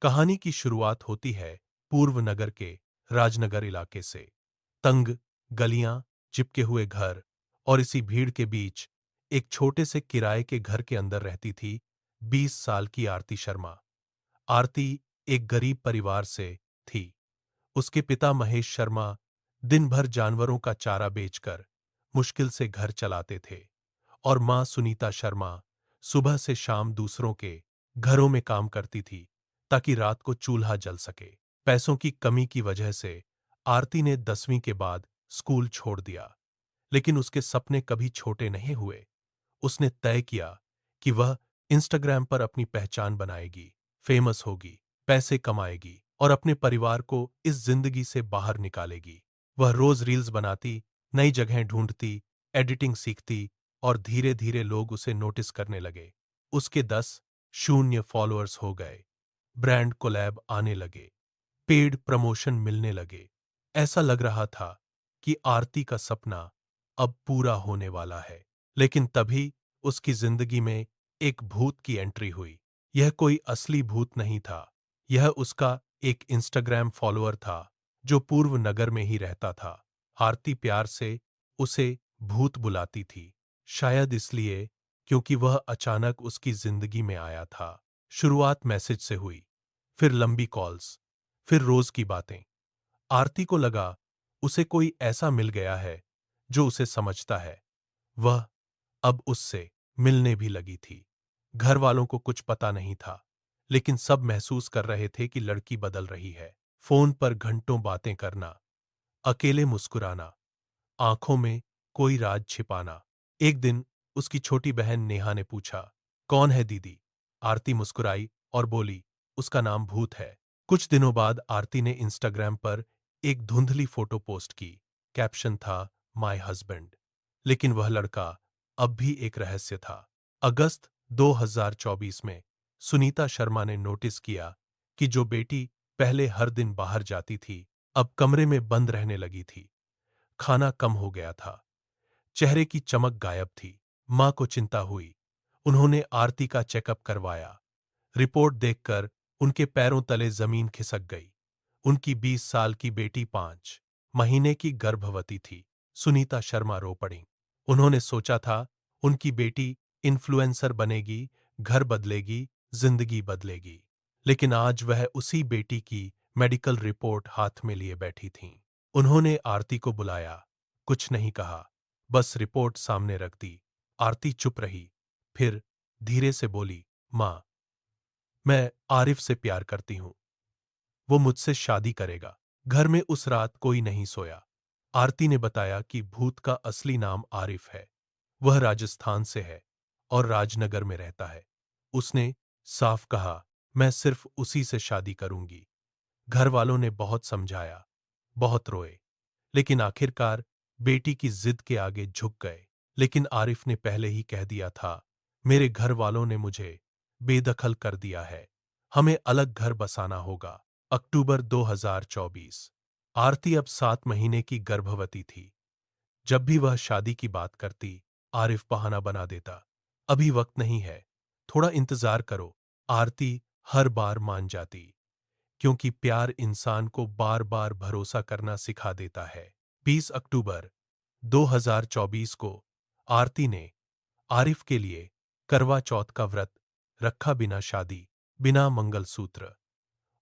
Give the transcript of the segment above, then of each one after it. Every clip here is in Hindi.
कहानी की शुरुआत होती है पूर्व नगर के राजनगर इलाके से। तंग गलियां, चिपके हुए घर और इसी भीड़ के बीच एक छोटे से किराए के घर के अंदर रहती थी 20 साल की आरती शर्मा। आरती एक गरीब परिवार से थी। उसके पिता महेश शर्मा दिन भर जानवरों का चारा बेचकर मुश्किल से घर चलाते थे और मां सुनीता शर्मा सुबह से शाम दूसरों के घरों में काम करती थी ताकि रात को चूल्हा जल सके। पैसों की कमी की वजह से आरती ने 10वीं के बाद स्कूल छोड़ दिया, लेकिन उसके सपने कभी छोटे नहीं हुए। उसने तय किया कि वह इंस्टाग्राम पर अपनी पहचान बनाएगी, फेमस होगी, पैसे कमाएगी और अपने परिवार को इस जिंदगी से बाहर निकालेगी। वह रोज रील्स बनाती, नई जगहें ढूंढती, एडिटिंग सीखती और धीरे धीरे लोग उसे नोटिस करने लगे। उसके 10 फॉलोअर्स हो गए, ब्रांड कोलैब आने लगे, पेड प्रमोशन मिलने लगे। ऐसा लग रहा था कि आरती का सपना अब पूरा होने वाला है। लेकिन तभी उसकी जिंदगी में एक भूत की एंट्री हुई। यह कोई असली भूत नहीं था। यह उसका एक इंस्टाग्राम फॉलोअर था जो पूर्व नगर में ही रहता था। आरती प्यार से उसे भूत बुलाती थी, शायद इसलिए क्योंकि वह अचानक उसकी जिंदगी में आया था। शुरुआत मैसेज से हुई, फिर लंबी कॉल्स, फिर रोज की बातें। आरती को लगा उसे कोई ऐसा मिल गया है जो उसे समझता है। वह अब उससे मिलने भी लगी थी। घर वालों को कुछ पता नहीं था, लेकिन सब महसूस कर रहे थे कि लड़की बदल रही है। फोन पर घंटों बातें करना, अकेले मुस्कुराना, आंखों में कोई राज छिपाना। एक दिन उसकी छोटी बहन नेहा ने पूछा, कौन है दीदी? आरती मुस्कुराई और बोली, उसका नाम भूत है। कुछ दिनों बाद आरती ने इंस्टाग्राम पर एक धुंधली फोटो पोस्ट की। कैप्शन था, माय हस्बैंड। लेकिन वह लड़का अब भी एक रहस्य था। अगस्त 2024 में सुनीता शर्मा ने नोटिस किया कि जो बेटी पहले हर दिन बाहर जाती थी, अब कमरे में बंद रहने लगी थी। खाना कम हो गया था, चेहरे की चमक गायब थी। मां को चिंता हुई। उन्होंने आरती का चेकअप करवाया। रिपोर्ट देखकर उनके पैरों तले जमीन खिसक गई। उनकी 20 साल की बेटी 5 महीने की गर्भवती थी। सुनीता शर्मा रो पड़ी। उन्होंने सोचा था उनकी बेटी इन्फ्लुएंसर बनेगी, घर बदलेगी, जिंदगी बदलेगी। लेकिन आज वह उसी बेटी की मेडिकल रिपोर्ट हाथ में लिए बैठी थीं। उन्होंने आरती को बुलाया, कुछ नहीं कहा, बस रिपोर्ट सामने रख दी। आरती चुप रही, फिर धीरे से बोली, मां, मैं आरिफ से प्यार करती हूं। वो मुझसे शादी करेगा। घर में उस रात कोई नहीं सोया। आरती ने बताया कि भूत का असली नाम आरिफ है। वह राजस्थान से है और राजनगर में रहता है। उसने साफ कहा, मैं सिर्फ उसी से शादी करूंगी। घर वालों ने बहुत समझाया, बहुत रोए, लेकिन आखिरकार बेटी की जिद के आगे झुक गए। लेकिन आरिफ ने पहले ही कह दिया था, मेरे घर वालों ने मुझे बेदखल कर दिया है, हमें अलग घर बसाना होगा। अक्टूबर 2024। आरती अब 7 महीने की गर्भवती थी। जब भी वह शादी की बात करती, आरिफ बहाना बना देता, अभी वक्त नहीं है, थोड़ा इंतजार करो। आरती हर बार मान जाती, क्योंकि प्यार इंसान को बार बार भरोसा करना सिखा देता है। 20 अक्टूबर 2024 को आरती ने आरिफ के लिए करवा चौथ का व्रत रखा, बिना शादी, बिना मंगलसूत्र।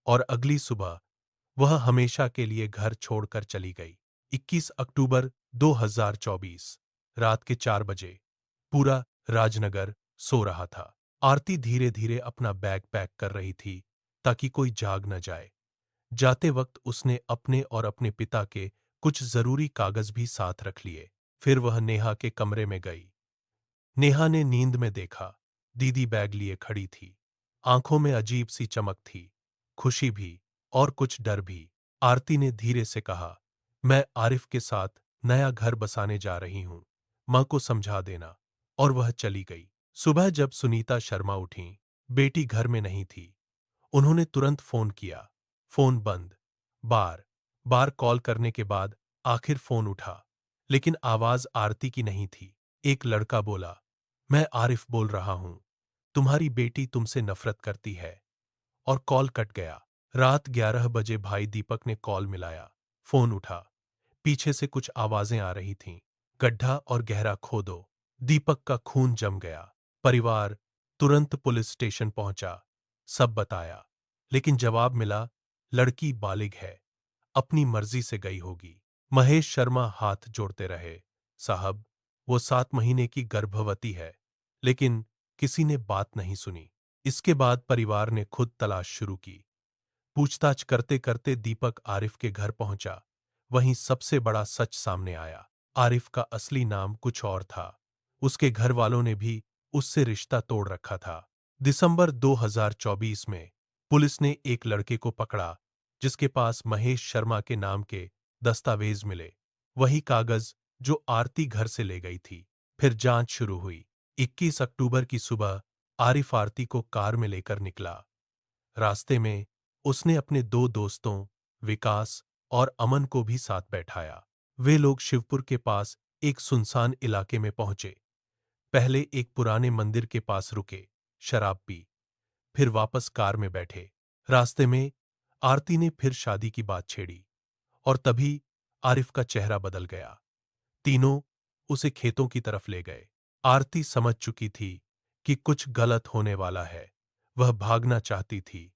और अगली सुबह वह हमेशा के लिए घर छोड़कर चली गई। 21 अक्टूबर 2024 रात के 4 बजे पूरा राजनगर सो रहा था। आरती धीरे धीरे अपना बैग पैक कर रही थी ताकि कोई जाग न जाए। जाते वक्त उसने अपने और अपने पिता के कुछ जरूरी कागज भी साथ रख लिए। फिर वह नेहा के कमरे में गई। नेहा ने नींद में देखा, दीदी बैग लिए खड़ी थी। आंखों में अजीब सी चमक थी, खुशी भी और कुछ डर भी। आरती ने धीरे से कहा, मैं आरिफ के साथ नया घर बसाने जा रही हूं, मां को समझा देना। और वह चली गई। सुबह जब सुनीता शर्मा उठीं, बेटी घर में नहीं थी। उन्होंने तुरंत फोन किया, फोन बंद। बार बार कॉल करने के बाद आखिर फोन उठा, लेकिन आवाज आरती की नहीं थी। एक लड़का बोला, मैं आरिफ बोल रहा हूं, तुम्हारी बेटी तुमसे नफरत करती है। और कॉल कट गया। रात 11 बजे भाई दीपक ने कॉल मिलाया। फोन उठा। पीछे से कुछ आवाजें आ रही थीं। गड्ढा और गहरा खोदो। दीपक का खून जम गया। परिवार तुरंत पुलिस स्टेशन पहुंचा। सब बताया। लेकिन जवाब मिला, लड़की बालिग है, अपनी मर्जी से गई होगी। महेश शर्मा हाथ जोड़ते रहे। साहब, वो 7 महीने की गर्भवती है। लेकिन किसी ने बात नहीं सुनी। इसके बाद परिवार ने खुद तलाश शुरू की। पूछताछ करते करते दीपक आरिफ के घर पहुंचा। वहीं सबसे बड़ा सच सामने आया। आरिफ का असली नाम कुछ और था। उसके घर वालों ने भी उससे रिश्ता तोड़ रखा था। दिसंबर 2024 में पुलिस ने एक लड़के को पकड़ा जिसके पास महेश शर्मा के नाम के दस्तावेज मिले, वही कागज जो आरती घर से ले गई थी। फिर जांच शुरू हुई। 21 अक्टूबर की सुबह आरिफ आरती को कार में लेकर निकला। रास्ते में उसने अपने 2 दोस्तों विकास और अमन को भी साथ बैठाया। वे लोग शिवपुर के पास एक सुनसान इलाके में पहुंचे। पहले एक पुराने मंदिर के पास रुके, शराब पी, फिर वापस कार में बैठे। रास्ते में आरती ने फिर शादी की बात छेड़ी और तभी आरिफ का चेहरा बदल गया। तीनों उसे खेतों की तरफ ले गए। आरती समझ चुकी थी कि कुछ गलत होने वाला है। वह भागना चाहती थी,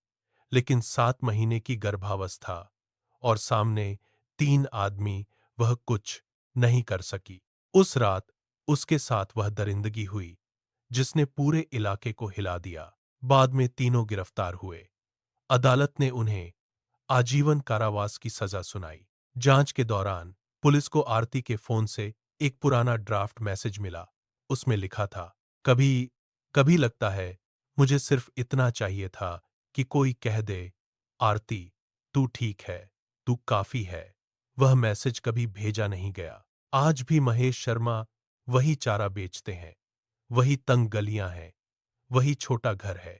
लेकिन 7 महीने की गर्भावस्था और सामने 3 आदमी, वह कुछ नहीं कर सकी। उस रात उसके साथ वह दरिंदगी हुई जिसने पूरे इलाके को हिला दिया। बाद में तीनों गिरफ्तार हुए। अदालत ने उन्हें आजीवन कारावास की सजा सुनाई। जांच के दौरान पुलिस को आरती के फोन से एक पुराना ड्राफ्ट मैसेज मिला। उसमें लिखा था, कभी कभी लगता है मुझे सिर्फ इतना चाहिए था कि कोई कह दे, आरती तू ठीक है, तू काफी है। वह मैसेज कभी भेजा नहीं गया। आज भी महेश शर्मा वही चारा बेचते हैं, वही तंग गलियां हैं, वही छोटा घर है।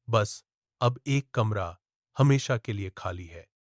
बस अब एक कमरा हमेशा के लिए खाली है।